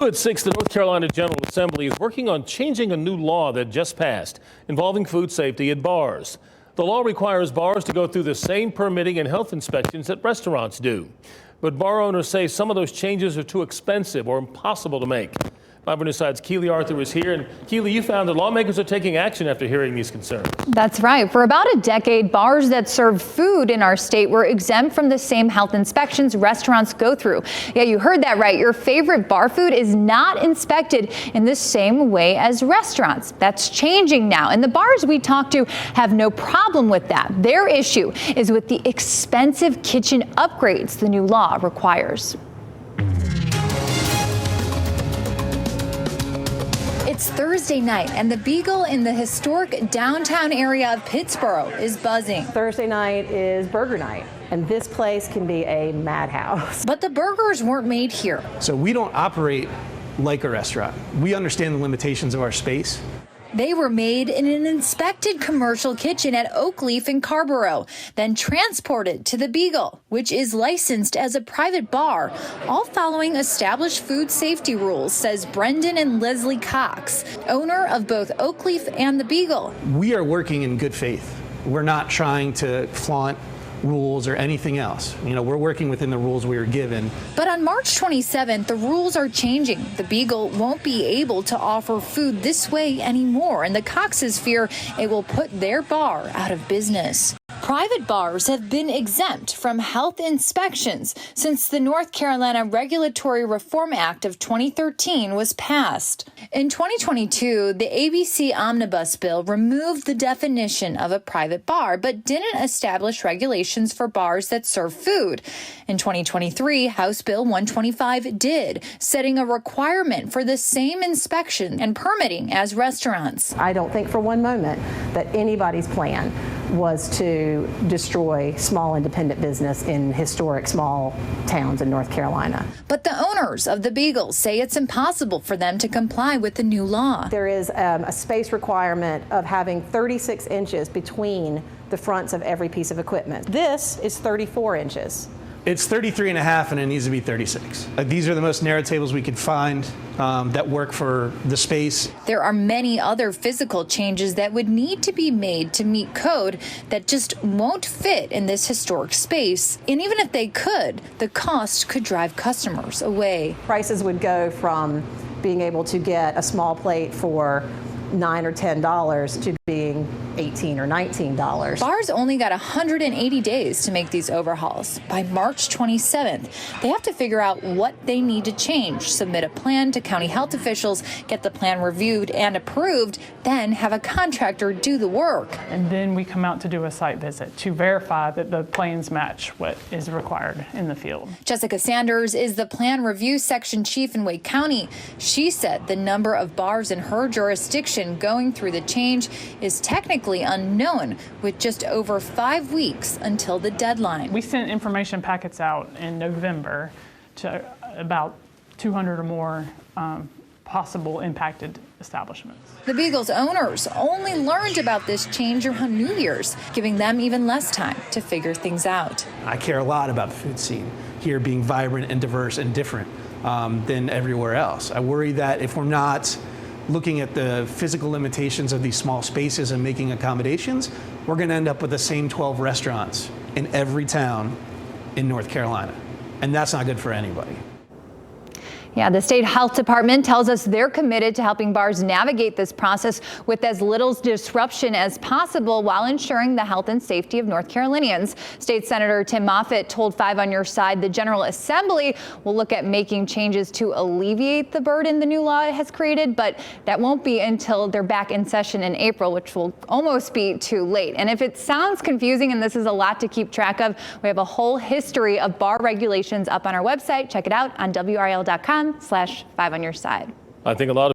At 6, the North Carolina General Assembly is working on changing a new law that just passed involving food safety at bars. The law requires bars to go through the same permitting and health inspections that restaurants do. But bar owners say some of those changes are too expensive or impossible to make. 5 on News Side's Keely Arthur is here. And Keely, you found that lawmakers are taking action after hearing these concerns. That's right. For about a decade, bars that serve food in our state were exempt from the same health inspections restaurants go through. Yeah, you heard that right. Your favorite bar food is not inspected in the same way as restaurants. That's changing now. And the bars we talk to have no problem with that. Their issue is with the expensive kitchen upgrades the new law requires. It's Thursday night, and the Beagle in the historic downtown area of Pittsboro is buzzing. Thursday night is burger night, and this place can be a madhouse. But the burgers weren't made here. So we don't operate like a restaurant. We understand the limitations of our space. They were made in an inspected commercial kitchen at Oakleaf in Carborough, then transported to the Beagle, which is licensed as a private bar, all following established food safety rules, says Brendan and Leslie Cox, owner of both Oakleaf and the Beagle. We are working in good faith. We're not trying to flaunt rules or anything else. You know, we're working within the rules we were given. But on March 27th, the rules are changing. The Beagle won't be able to offer food this way anymore, and the Coxes fear it will put their bar out of business. Private bars have been exempt from health inspections since the North Carolina Regulatory Reform Act of 2013 was passed. In 2022, the ABC Omnibus Bill removed the definition of a private bar, but didn't establish regulations for bars that serve food. In 2023, House Bill 125 did, setting a requirement for the same inspection and permitting as restaurants. I don't think for one moment that anybody's plan was to destroy small independent business in historic small towns in North Carolina. But the owners of the Beagle say it's impossible for them to comply with the new law. There is a space requirement of having 36 inches between the fronts of every piece of equipment. This is 34 inches. It's 33 and a half, and it needs to be 36. These are the most narrow tables we could find that work for the space. There are many other physical changes that would need to be made to meet code that just won't fit in this historic space. And even if they could, the cost could drive customers away. Prices would go from being able to get a small plate for $9 or $10 to being $18 or $19. Bars only got 180 days to make these overhauls. By March 27th, they have to figure out what they need to change, submit a plan to county health officials, get the plan reviewed and approved, then have a contractor do the work. And then we come out to do a site visit to verify that the plans match what is required in the field. Jessica Sanders is the plan review section chief in Wake County. She said the number of bars in her jurisdiction going through the change is technically unknown, with just over 5 weeks until the deadline. We sent information packets out in November to about 200 or more possible impacted establishments. The Beagle's owners only learned about this change around New Year's, giving them even less time to figure things out. I care a lot about the food scene here being vibrant and diverse and different than everywhere else. I worry that if we're not looking at the physical limitations of these small spaces and making accommodations, we're going to end up with the same 12 restaurants in every town in North Carolina. And that's not good for anybody. Yeah, the state health department tells us they're committed to helping bars navigate this process with as little disruption as possible while ensuring the health and safety of North Carolinians. State Senator Tim Moffitt told 5 on Your Side the General Assembly will look at making changes to alleviate the burden the new law has created, but that won't be until they're back in session in April, which will almost be too late. And if it sounds confusing and this is a lot to keep track of, we have a whole history of bar regulations up on our website. Check it out on WRAL.com/5 on Your Side. I think a lot of